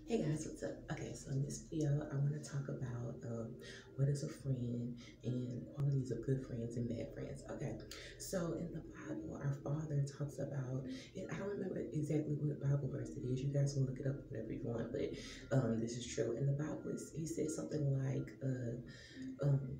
Hey guys, what's up? Okay, so in this video, I want to talk about what is a friend and qualities of good friends and bad friends. Okay, so in the Bible, our Father talks about it. I don't remember exactly what Bible verse it is. You guys can look it up whenever you want, but this is true. In the Bible, he said something like, um,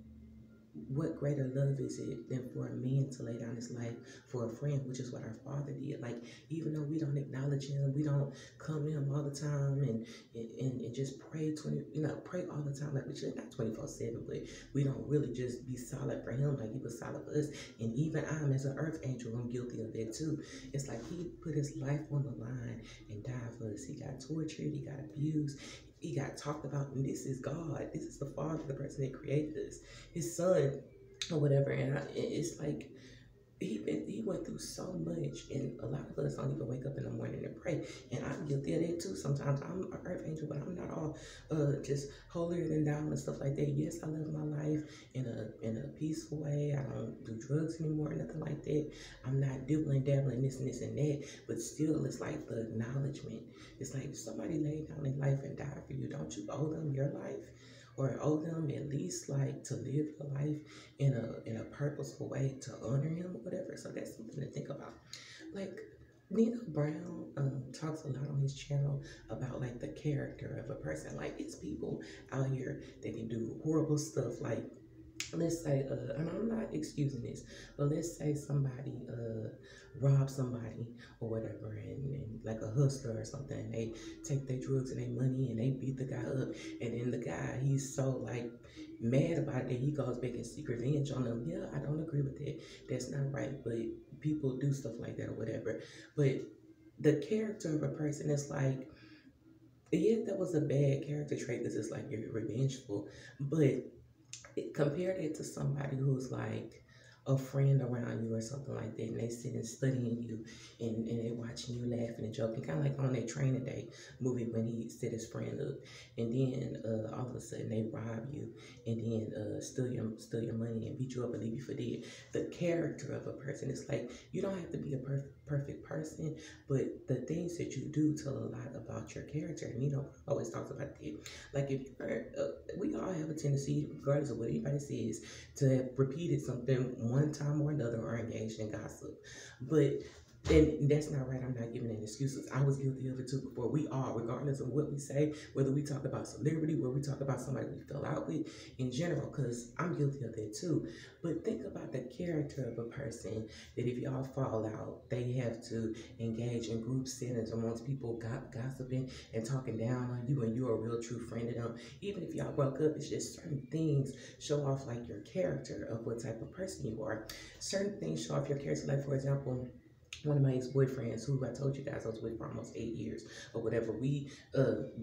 what greater love is it than for a man to lay down his life for a friend, which is what our Father did. Like, even though we don't acknowledge him, we don't come to him all the time and just pray 20, pray all the time, like we should, not 24/7, but we don't really just be solid for him like he was solid for us. And even I'm, as an earth angel, I'm guilty of that too. It's like he put his life on the line and died for us. He got tortured, he got abused, he got talked about, and this is God. This is the Father, the person that created us, his son, or whatever. And it's like he went through so much, and a lot of us don't even wake up in the morning and pray. And I'm guilty of that too. Sometimes I'm an earth angel, but I'm not all just holier than thou and stuff like that. Yes, I live my life in a peaceful way. I don't do drugs anymore, nothing like that. I'm not dibbling dabbling this and this and that. But still, it's like the acknowledgement. It's like if somebody laid down their life and died for you, don't you owe them your life? Or owe them at least like to live your life in a purposeful way to honor him or whatever. So that's something to think about. Like, Nino Brown talks a lot on his channel about like the character of a person. Like, it's people out here that can do horrible stuff. Like, let's say, and I'm not excusing this, but let's say somebody robs somebody or whatever, and like a hustler or something, and they take their drugs and their money and they beat the guy up, and then the guy, he's so like mad about it that he goes back and seek revenge on them. Yeah, I don't agree with that. That's not right, but people do stuff like that or whatever. But the character of a person is like, yeah, that was a bad character trait because it's like you're revengeful, but compare that to somebody who's like a friend around you or something like that, and they sit and studying you, and they watching you laughing and joking, kind of like on that Training Day movie when he set his friend up, and then all of a sudden they rob you, and then steal your money and beat you up and leave you for dead. The character of a person is like, you don't have to be a perfect person, but the things that you do tell a lot about your character. And always talks about that. Like, if you're, we all have a tendency, regardless of what anybody says, to have repeated something one time or another or engaged in gossip. But and that's not right. I'm not giving any excuses. I was guilty of it too before. We all, regardless of what we say, whether we talk about celebrity, whether we talk about somebody we fell out with in general, because I'm guilty of that too. But think about the character of a person that if y'all fall out, they have to engage in group settings amongst people gossiping and talking down on you, and you're a real true friend of them. Even if y'all broke up, it's just certain things show off like your character of what type of person you are. Certain things show off your character. Like, for example, one of my ex-boyfriends, who I told you guys I was with for almost 8 years or whatever, we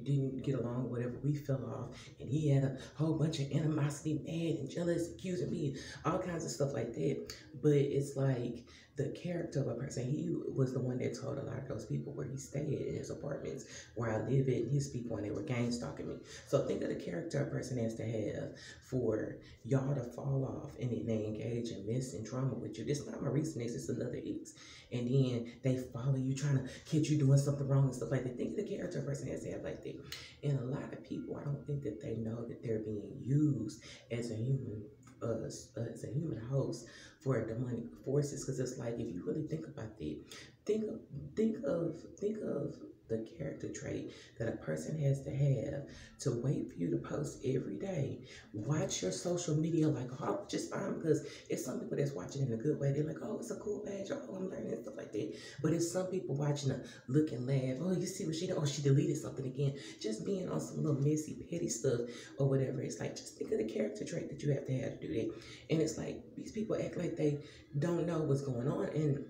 didn't get along, whatever, we fell off, and he had a whole bunch of animosity, mad and jealous, accusing me, all kinds of stuff like that. But it's like the character of a person. He was the one that told a lot of those people where he stayed in his apartments, where I live at, his people, and they were gang stalking me. So think of the character a person has to have for y'all to fall off and then they engage in mess and drama with you. This is not my recent ex, it's another ex. And then they follow you, trying to catch you doing something wrong and stuff like that. Think of the character a person has to have like that. And a lot of people, I don't think that they know that they're being used as a human host for demonic forces. Because it's like, if you really think about that, think of the character trait that a person has to have to wait for you to post every day. Watch your social media like, oh, just fine, because it's some people that's watching in a good way. They're like, oh, it's a cool page, oh, I'm learning and stuff like that. But it's some people watching to look and laugh. Oh, you see what she did? Oh, she deleted something again. Just being on some little messy, petty stuff or whatever. It's like, just think of the character trait that you have to do that. And it's like, these people act like they don't know what's going on, and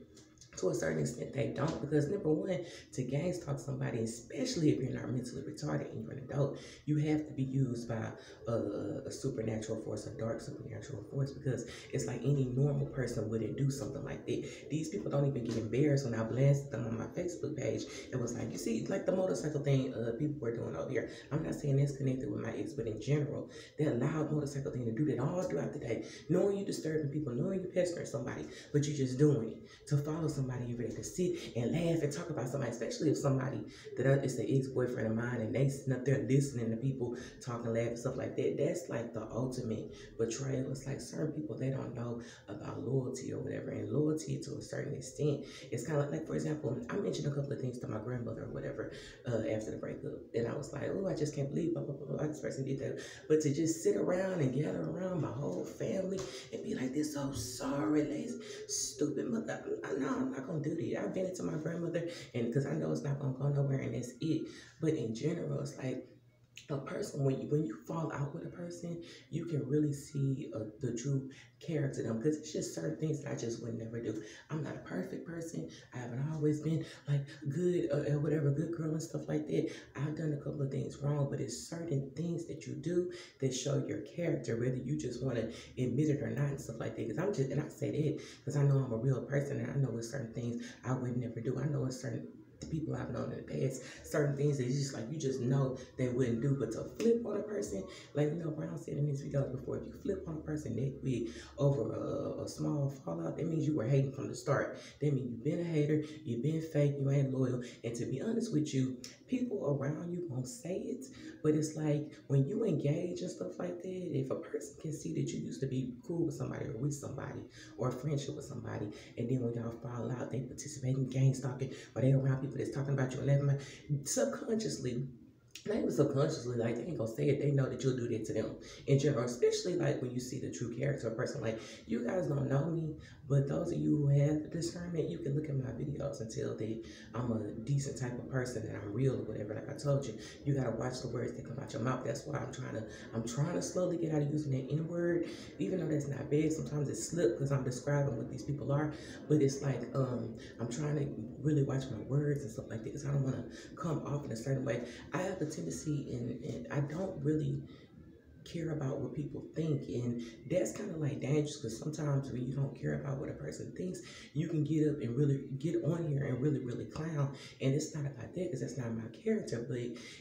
to a certain extent they don't, because number one, to gang stalk somebody, especially if you're not mentally retarded and you're an adult, you have to be used by a supernatural force, a dark supernatural force, because it's like any normal person wouldn't do something like that. These people don't even get embarrassed. When I blasted them on my Facebook page, it was like, you see, like the motorcycle thing people were doing over here. I'm not saying that's connected with my ex, but in general, that loud motorcycle thing, to do that all throughout the day, knowing you disturbing people, knowing you pestering somebody, but you just doing it to follow somebody somebody every day to sit and laugh and talk about somebody, especially if somebody that is an ex-boyfriend of mine and they sitting up there listening to people talking, laugh and stuff like that. That's like the ultimate betrayal. It's like certain people, they don't know about loyalty or whatever, and loyalty to a certain extent, it's kind of like, for example, I mentioned a couple of things to my grandmother or whatever after the breakup, and I was like, oh, I just can't believe blah, blah, blah, blah, this person did that. But to just sit around and gather around my whole family and be like, this so sorry, lazy, stupid mother. No, I'm not gonna do that. I've been it to my grandmother, and because I know it's not gonna go nowhere, and that's it. But in general, it's like, a person, when you fall out with a person, you can really see the true character of them, because it's just certain things that I just would never do. I'm not a perfect person. I haven't always been like good or whatever, good girl and stuff like that. I've done a couple of things wrong, but it's certain things that you do that show your character, whether you just want to admit it or not and stuff like that. Because I'm just, and I say that because I know I'm a real person, and I know it's certain things I would never do. I know it's certain the people I've known in the past, certain things that it's just like, you just know they wouldn't do. But to flip on a person, like, you know, Brown said in his videos before, if you flip on a person that quick over a small fallout, that means you were hating from the start. That means you've been a hater, you've been fake, you ain't loyal. And to be honest with you, people around you won't say it, but it's like when you engage and stuff like that, if a person can see that you used to be cool with somebody or with somebody or a friendship with somebody, and then when y'all fall out, they participate in gang stalking, or they around people that's talking about you and laughing, subconsciously, not even subconsciously, like, they ain't gonna say it, they know that you'll do that to them in general, especially like when you see the true character of a person. Like, you guys don't know me, but those of you who have discernment, you can look at my videos and tell that I'm a decent type of person, that I'm real or whatever. Like I told you, you gotta watch the words that come out your mouth. That's why I'm trying to slowly get out of using that N word, even though that's not bad. Sometimes it slips because I'm describing what these people are, but it's like, I'm trying to really watch my words and stuff like that, because I don't want to come off in a certain way. I have a tendency, and I don't really care about what people think, and that's kind of like dangerous, because sometimes when you don't care about what a person thinks, you can get up and really get on here and really clown. And it's not about that, because that's not my character, but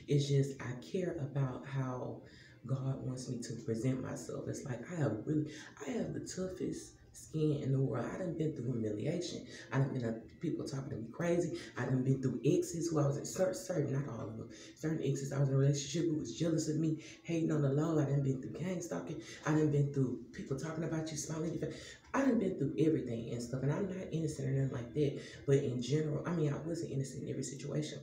it's just I care about how God wants me to present myself. It's like I have the toughest skin in the world. I done been through humiliation. I done been people talking to me crazy. I done been through exes who I was in certain, not all of them, certain exes I was in a relationship who was jealous of me, hating on the low. I done been through gang stalking. I done been through people talking about you, smiling in your face. I done been through everything and stuff, and I'm not innocent or nothing like that. But in general, I mean, I wasn't innocent in every situation.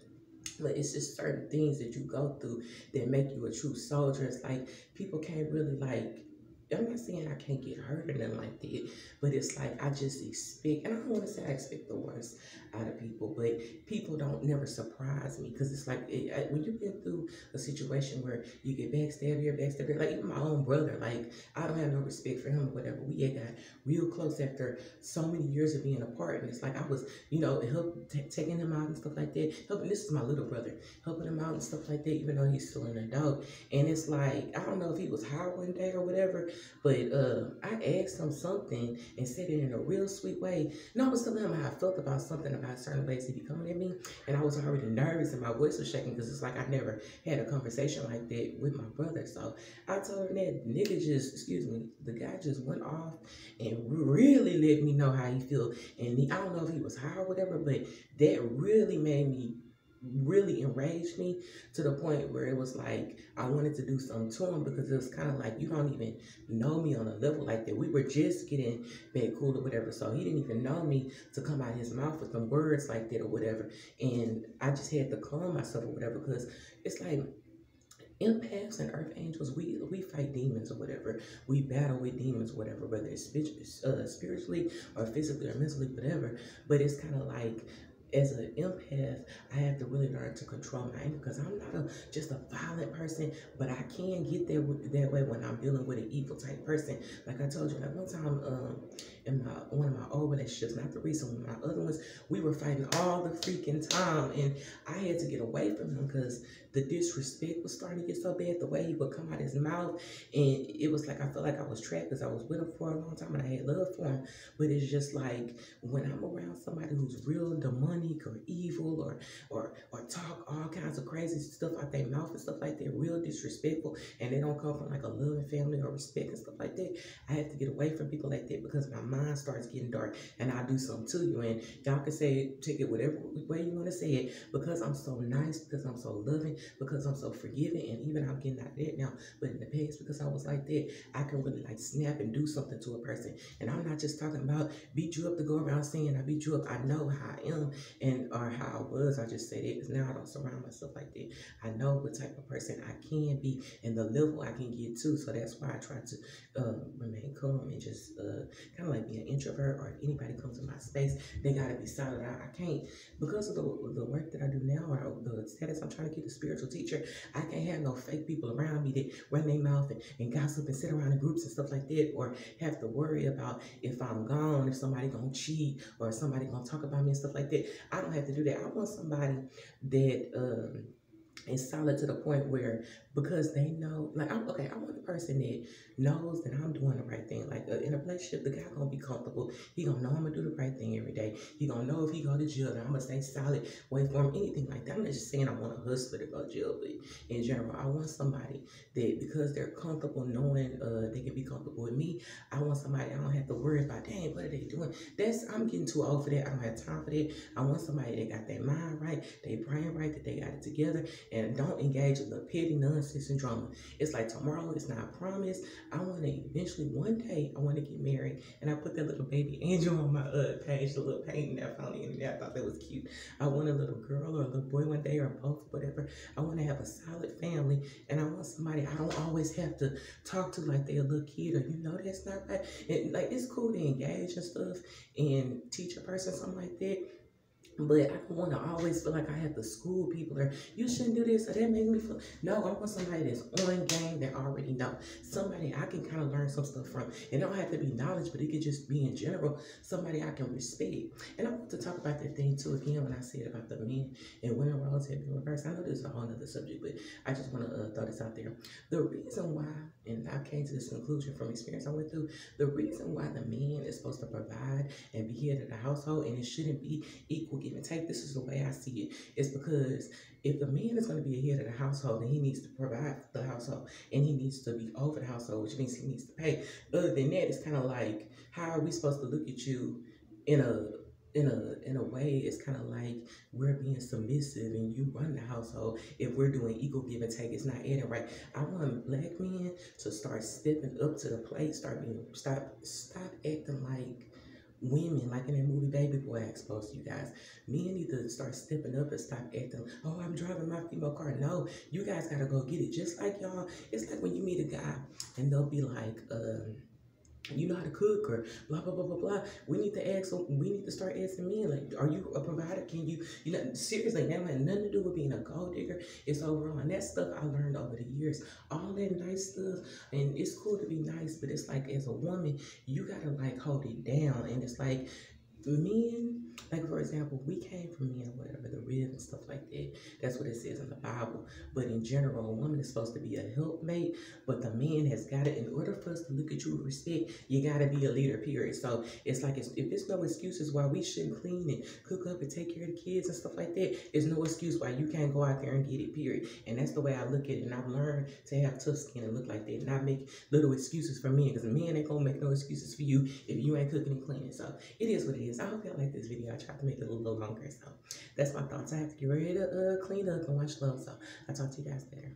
But it's just certain things that you go through that make you a true soldier. It's like people can't really, like, I'm not saying I can't get hurt or nothing like that, but it's like I just expect, and I don't want to say I expect the worst out of people, but people don't never surprise me, because it's like when you've been through a situation where you get backstabbed here, backstabbed there, like even my own brother, like I don't have no respect for him or whatever. We had got real close after so many years of being apart, and it's like I was, you know, taking him out and stuff like that, helping. This is my little brother, helping him out and stuff like that, even though he's still an adult. And it's like, I don't know if he was high one day or whatever, but I asked him something and said it in a real sweet way. No, I was telling him how I felt about something, about certain ways he be coming at me, and I was already nervous and my voice was shaking, because it's like I never had a conversation like that with my brother. So I told him that the guy just went off and really let me know how he feel. And I don't know if he was high or whatever, but that really enraged me, to the point where it was like I wanted to do something to him, because it was kind of like, you don't even know me on a level like that. We were just getting back cool or whatever, so he didn't even know me to come out of his mouth with some words like that or whatever. And I just had to calm myself or whatever, because it's like, empaths and earth angels, we fight demons or whatever. We battle with demons, whatever, whether it's spiritually or physically or mentally, whatever. But it's kind of like, as an empath, I have to really learn to control my anger, because I'm not just a violent person, but I can get that way when I'm dealing with an evil type person. Like I told you, like one time in one of my old relationships, not the recent one, my other ones, we were fighting all the freaking time, and I had to get away from him, because the disrespect was starting to get so bad, the way he would come out his mouth. And it was like, I felt like I was trapped because I was with him for a long time and I had love for him. But it's just like, when I'm around somebody who's real demonic or evil or talk all kinds of crazy stuff out their mouth and stuff like that, real disrespectful, and they don't come from like a loving family or respect and stuff like that, I have to get away from people like that because my mind starts getting dark and I'll do something to you. And y'all can say it, take it whatever way you want to say it, because I'm so nice, because I'm so loving, because I'm so forgiving, and even I'm getting out of that now. But in the past, because I was like that, I can really like snap and do something to a person. And I'm not just talking about beat you up to go around saying I beat you up. I know how I am or how I was. I just say that because now I don't surround myself like that. I know what type of person I can be and the level I can get to. So that's why I try to remain calm and just kind of like be an introvert. Or if anybody comes to my space, they got to be solid. I can't, because of the work that I do now, or the status I'm trying to get, a spiritual teacher, I can't have no fake people around me that run their mouth and gossip and sit around in groups and stuff like that, or have to worry about if I'm gone, if somebody gonna cheat or if somebody gonna talk about me and stuff like that. I don't have to do that. I want somebody that is solid to the point where, because they know, like, I want a person that knows that I'm doing the right thing. Like in a relationship, the guy gonna be comfortable. He gonna know I'm gonna do the right thing every day. He gonna know if he go to jail, that I'm gonna stay solid, wait for him, anything like that. I'm not just saying I want a hustler to go to jail, but in general, I want somebody that, because they're comfortable knowing they can be comfortable with me, I want somebody I don't have to worry about, dang, what are they doing? I'm getting too old for that. I don't have time for that. I want somebody that got their mind right, their brain right, that they got it together, and don't engage in the petty nonsense and drama. It's like tomorrow is not promised. I want to eventually, one day, I want to get married. And I put that little baby angel on my page, the little painting that I found in there. I thought that was cute. I want a little girl or a little boy one day, or both, whatever. I want to have a solid family, and I want somebody I don't always have to talk to like they're a little kid, or that's not right. And like, it's cool to engage and stuff and teach a person something like that. But I don't want to always feel like I have to school people, or you shouldn't do this, or that makes me feel. No, I want somebody that's on game, that already know. Somebody I can kind of learn some stuff from. It don't have to be knowledge, but it could just be in general, somebody I can respect. And I want to talk about that thing too again when I said about the men and women roles have been reversed. I know this is a whole other subject, but I just want to throw this out there. The reason why, and I came to this conclusion from experience I went through, the reason why the man is supposed to provide and be head of the household, and it shouldn't be equal give and take, this is the way I see it, is because if the man is going to be a head of the household, then he needs to provide for the household, and he needs to be over the household, which means he needs to pay. Other than that, it's kind of like, how are we supposed to look at you in a way? It's kind of like we're being submissive and you run the household. If we're doing equal give and take, it's not adding right. I want black men to start stepping up to the plate, stop acting like women, like in that movie Baby Boy I exposed to you guys. Men need to start stepping up and stop acting, oh, I'm driving my female car. No, you guys gotta go get it. Just like y'all, it's like when you meet a guy and they'll be like, you know how to cook, or blah blah blah blah blah. We need to start asking men, like, are you a provider? Can you seriously, that had nothing to do with being a gold digger. It's overall, and that stuff I learned over the years. All that nice stuff, and it's cool to be nice, but it's like, as a woman, you gotta like hold it down. And it's like, men, like for example, we came from men, whatever, the rib and stuff like that. That's what it says in the Bible. But in general, a woman is supposed to be a helpmate, but the man has got it. In order for us to look at you with respect, you got to be a leader, period. So it's like, if there's no excuses why we shouldn't clean and cook up and take care of the kids and stuff like that, there's no excuse why you can't go out there and get it, period. And that's the way I look at it. And I've learned to have tough skin and look like that, and not make little excuses for men, because men ain't gonna make no excuses for you if you ain't cooking and cleaning. So it is what it is. I hope y'all like this video. I tried to make it a little longer, so that's my thoughts. I have to get ready to clean up and watch Love, so I'll talk to you guys later.